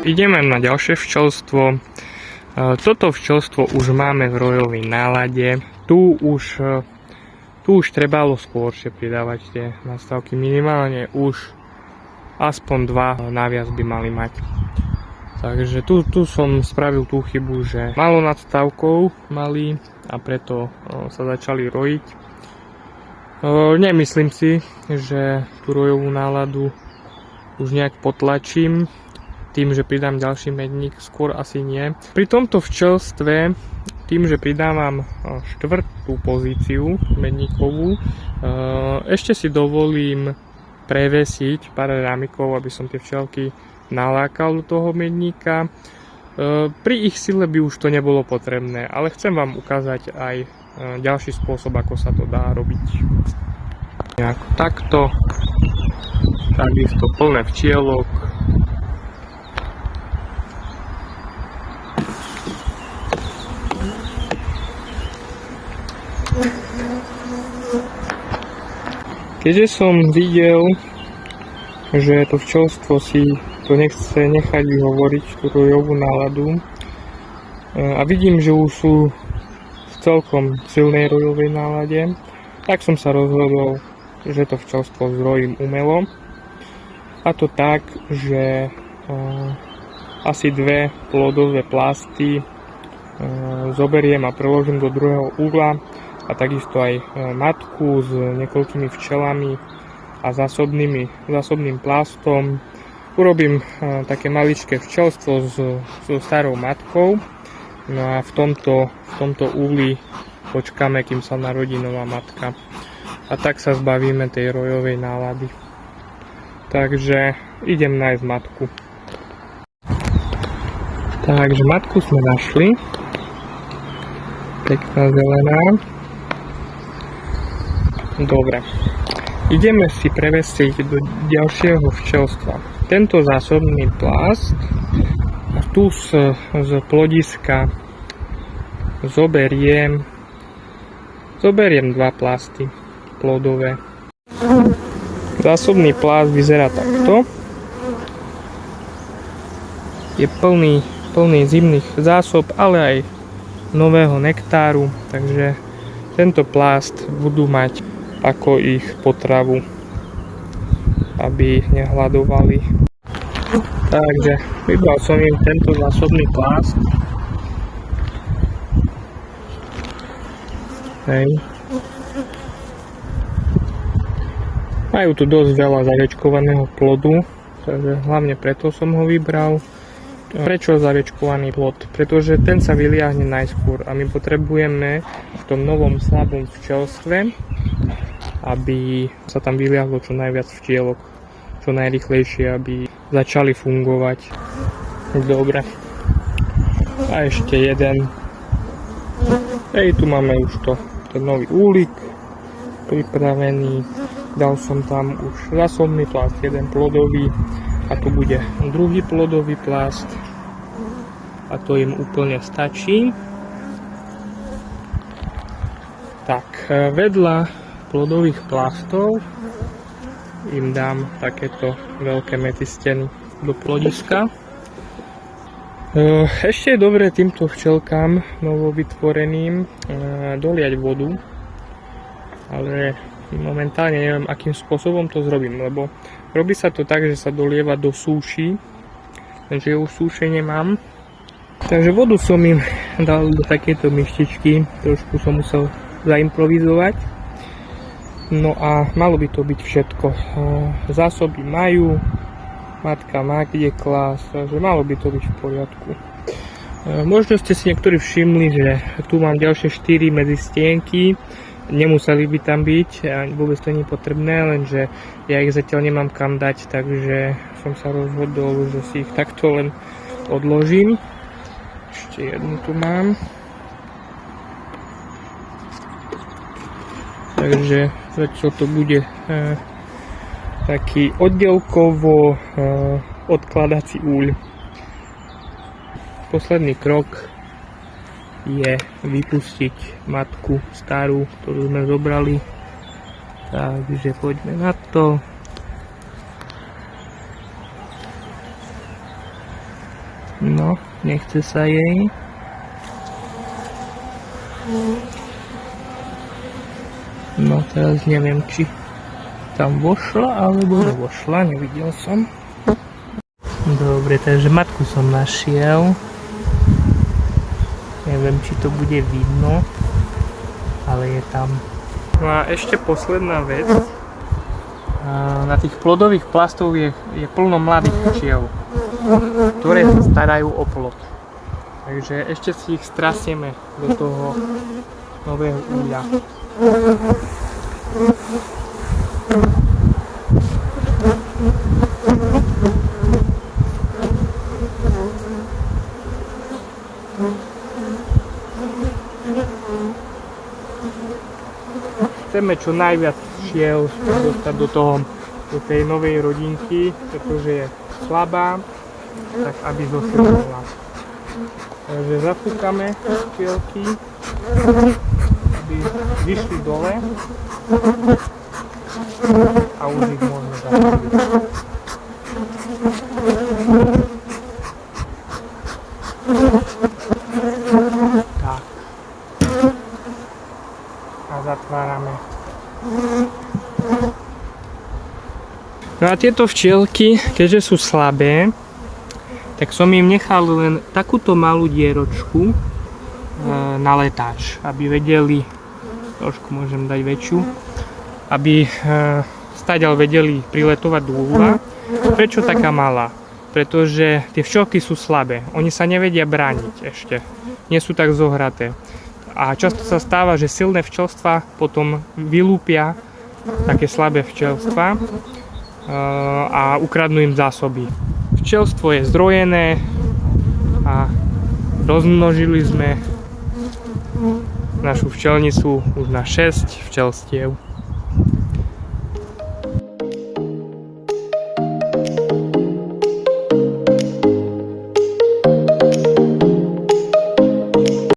ideme na ďalšie včelstvo. Toto včelstvo už máme v rojovej nálade. Tu už trebalo skôršie pridávať tie nastavky. Minimálne už aspoň 2 naviac by mali mať. Takže tu som spravil tú chybu, že málo nadstavkov mali a preto sa začali rojiť. Nemyslím si, že tú rojovú náladu už nejak potlačím tým, že pridám ďalší medník, skôr asi nie. Pri tomto včelstve, tým, že pridávam 4. pozíciu medníkovú, ešte si dovolím prevesiť pár rámikov, aby som tie včelky nalákal do toho medníka. Pri ich sile by už to nebolo potrebné, ale chcem vám ukázať aj ďalší spôsob, ako sa to dá robiť. Nejako takto, takisto plné včielok. Keďže som videl, že to včelstvo si to nechce nechať vyhovoriť tú rojovú náladu a vidím, že už sú v celkom silnej rojovej nálade, tak som sa rozhodol, že to včelstvo zrojím umelo, a to tak, že asi 2 plodové plasty zoberiem a preložím do druhého uhla a takisto aj matku s niekoľkými včelami a zásobným plastom. Urobím také maličké včelstvo so starou matkou. No a v tomto uhli počkáme, kým sa narodí nová matka. A tak sa zbavíme tej rojovej nálady. Takže idem nájsť matku. Takže matku sme našli. Pekná zelená. Dobre. Ideme si prevesiť do ďalšieho včelstva tento zásobný plast. Tu z plodiska zoberiem 2 plasty plodové. Zásobný plast vyzerá takto. Je plný zimných zásob, ale aj nového nektáru, takže tento plast budú mať ako ich potravu, aby nehladovali. Takže vybral som im tento zásobný plast. Hej. Majú tu dosť veľa zariečkovaného plodu, takže hlavne preto som ho vybral. Prečo zariečkovaný plod? Pretože ten sa vyliahne najskôr a my potrebujeme v tom novom slabom včelstve, aby sa tam vyliahlo čo najviac včielok, čo najrýchlejšie, aby začali fungovať. Dobre. A ešte jeden. Hej, tu máme už ten nový úlik pripravený. Dal som tam už zásobný plast, jeden plodový, a tu bude druhý plodový plast. A to im úplne stačí. Tak, vedľa plodových plastov im dám takéto veľké metysteny do plodiska. Ešte je dobré týmto včelkám novovytvoreným doliať vodu, ale momentálne neviem, akým spôsobom to zrobím, lebo robí sa to tak, že sa dolieva do súši, takže už súše nemám. Takže vodu som im dal do takéto myštičky, trošku som musel zaimprovizovať. No a malo by to byť všetko. Zásoby majú, matka má kde klásť, takže malo by to byť v poriadku. Možno ste si niektorí všimli, že tu mám ďalšie 4 medzistienky. Nemuseli by tam byť, vôbec to nie je potrebné, lenže ja ich zatiaľ nemám kam dať, takže som sa rozhodol, že si ich takto len odložím. Ešte jednu tu mám. Takže zatiaľ to bude taký oddelkovo odkladací úľ. Posledný krok je vypustiť matku starú, ktorú sme zobrali. Takže poďme na to. No, nechce sa jej. No teraz neviem, či tam vošla alebo nevošla, nevidel som. Dobre, takže matku som našiel. Neviem, či to bude vidno, ale je tam. No a ešte posledná vec. Na tých plodových plastov je plno mladých včiel, ktoré sa starajú o plod. Takže ešte si ich strasieme do toho nového úľa. Chceme čo najviac včiel dostať do tej novej rodinky, pretože je slabá, tak aby zosilnila. Takže zafúkame včielky, aby vyšli dole a už ich môžeme zastaviť. Tak. A zatvárame. No a tieto včielky, keďže sú slabé, tak som im nechal len takúto malú dieročku na letáč, aby vedeli, trošku môžem dať väčšiu, aby stadiaľ vedeli priletovať do úľa. Prečo taká malá? Pretože tie včielky sú slabé, oni sa nevedia brániť ešte, nie sú tak zohraté. A často sa stáva, že silné včelstva potom vylúpia také slabé včelstva a ukradnú im zásoby. Včelstvo je zdrojené a rozmnožili sme našu včelnicu už na 6 včelstiev.